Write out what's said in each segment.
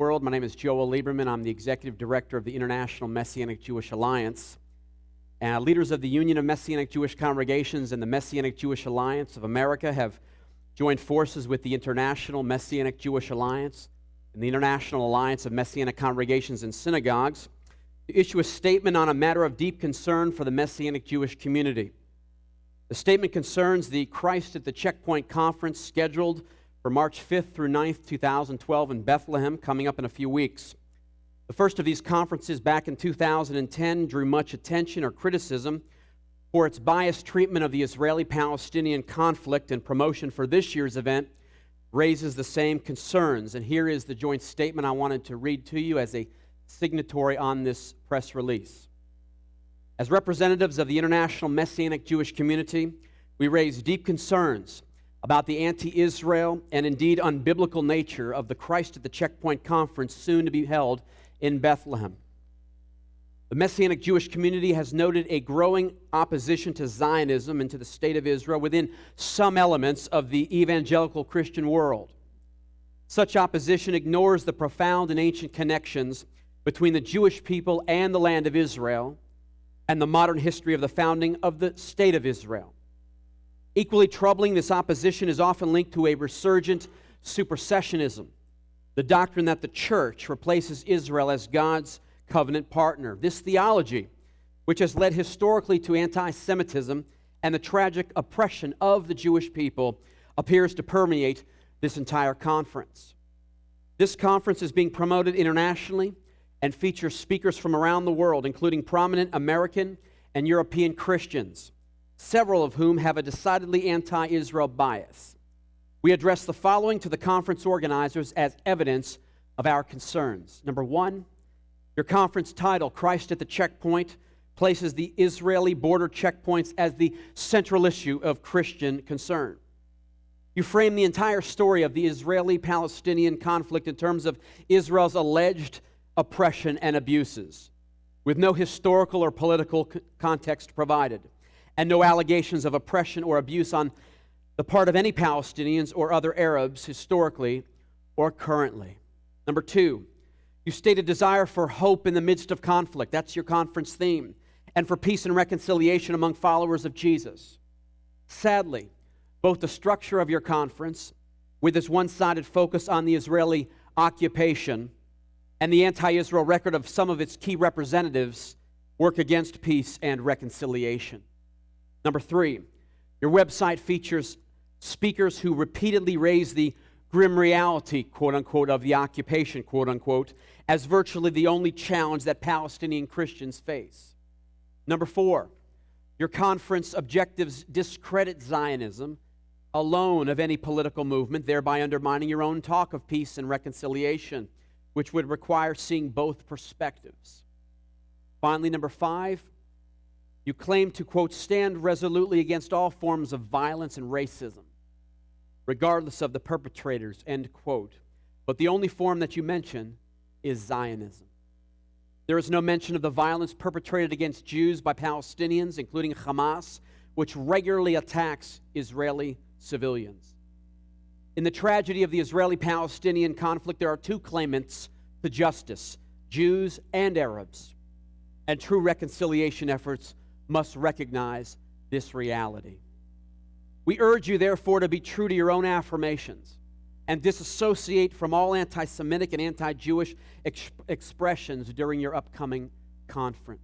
World. My name is Liberman. I'm the Executive Director of the International Messianic Jewish Alliance. And leaders of the Union of Messianic Jewish Congregations and the Messianic Jewish Alliance of America have joined forces with the International Messianic Jewish Alliance and the International Alliance of Messianic Congregations and Synagogues to issue a statement on a matter of deep concern for the Messianic Jewish community. The statement concerns the Christ at the Checkpoint Conference scheduled for March 5th through 9th, 2012 in Bethlehem, coming up in a few weeks. The first of these conferences back in 2010 drew much attention or criticism for its biased treatment of the Israeli-Palestinian conflict, and promotion for this year's event raises the same concerns. And here is the joint statement I wanted to read to you as a signatory on this press release. As representatives of the international Messianic Jewish community, we raise deep concerns about the anti-Israel and indeed unbiblical nature of the Christ at the Checkpoint Conference soon to be held in Bethlehem. The Messianic Jewish community has noted a growing opposition to Zionism and to the state of Israel within some elements of the evangelical Christian world. Such opposition ignores the profound and ancient connections between the Jewish people and the land of Israel and the modern history of the founding of the state of Israel. Equally troubling, this opposition is often linked to a resurgent supersessionism, the doctrine that the church replaces Israel as God's covenant partner. This theology, which has led historically to anti-Semitism and the tragic oppression of the Jewish people, appears to permeate this entire conference. This conference is being promoted internationally and features speakers from around the world, including prominent American and European Christians, several of whom have a decidedly anti-Israel bias. We address the following to the conference organizers as evidence of our concerns. Number one, your conference title, Christ at the Checkpoint, places the Israeli border checkpoints as the central issue of Christian concern. You frame the entire story of the Israeli-Palestinian conflict in terms of Israel's alleged oppression and abuses, with no historical or political context provided, and no allegations of oppression or abuse on the part of any Palestinians or other Arabs historically or currently. Number two, you state a desire for hope in the midst of conflict. That's your conference theme. And for peace and reconciliation among followers of Jesus. Sadly, both the structure of your conference, with its one-sided focus on the Israeli occupation, and the anti-Israel record of some of its key representatives work against peace and reconciliation. Number three, your website features speakers who repeatedly raise the grim reality, quote-unquote, of the occupation, quote-unquote, as virtually the only challenge that Palestinian Christians face. Number four, your conference objectives discredit Zionism alone of any political movement, thereby undermining your own talk of peace and reconciliation, which would require seeing both perspectives. Finally, number five, you claim to, quote, stand resolutely against all forms of violence and racism, regardless of the perpetrators, end quote. But the only form that you mention is Zionism. There is no mention of the violence perpetrated against Jews by Palestinians, including Hamas, which regularly attacks Israeli civilians. In the tragedy of the Israeli-Palestinian conflict, there are two claimants to justice, Jews and Arabs. And true reconciliation efforts must recognize this reality. We urge you, therefore, to be true to your own affirmations and disassociate from all anti-Semitic and anti-Jewish expressions during your upcoming conference.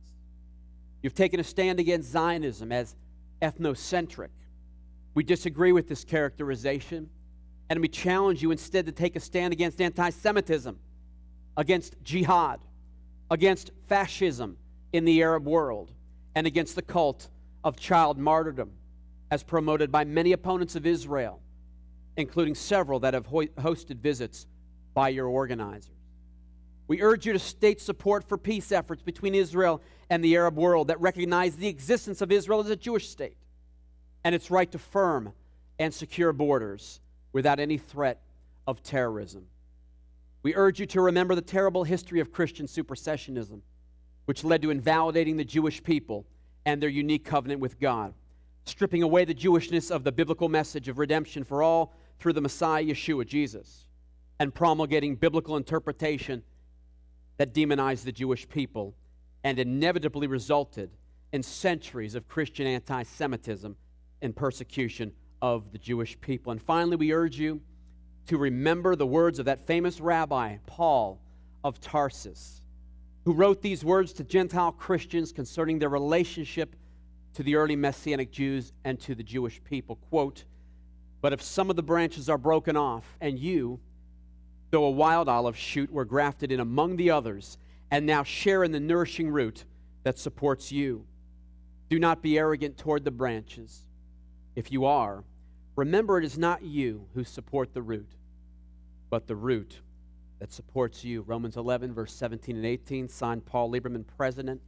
You've taken a stand against Zionism as ethnocentric. We disagree with this characterization, and we challenge you instead to take a stand against anti-Semitism, against jihad, against fascism in the Arab world, and against the cult of child martyrdom, as promoted by many opponents of Israel, including several that have hosted visits by your organizers. We urge you to state support for peace efforts between Israel and the Arab world that recognize the existence of Israel as a Jewish state and its right to firm and secure borders without any threat of terrorism. We urge you to remember the terrible history of Christian supersessionism, which led to invalidating the Jewish people and their unique covenant with God, stripping away the Jewishness of the biblical message of redemption for all through the Messiah, Yeshua, Jesus. and promulgating biblical interpretation that demonized the Jewish people and inevitably resulted in centuries of Christian anti-Semitism and persecution of the Jewish people. And finally, we urge you to remember the words of that famous rabbi, Paul of Tarsus, who wrote these words to Gentile Christians concerning their relationship to the early Messianic Jews and to the Jewish people. Quote, "But if some of the branches are broken off, and you, though a wild olive shoot, were grafted in among the others, and now share in the nourishing root that supports you, do not be arrogant toward the branches. If you are, remember it is not you who support the root, but the root that supports you." Romans 11, verse 17 and 18, signed Paul Liberman, President,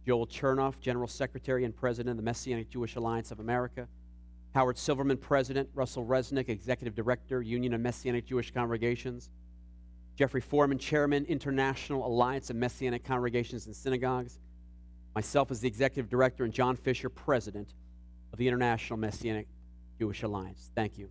Joel Chernoff, General Secretary and President of the Messianic Jewish Alliance of America, Howard Silverman, President, Russell Resnick, Executive Director, Union of Messianic Jewish Congregations, Jeffrey Foreman, Chairman, International Alliance of Messianic Congregations and Synagogues, myself as the Executive Director, and John Fisher, President of the International Messianic Jewish Alliance. Thank you.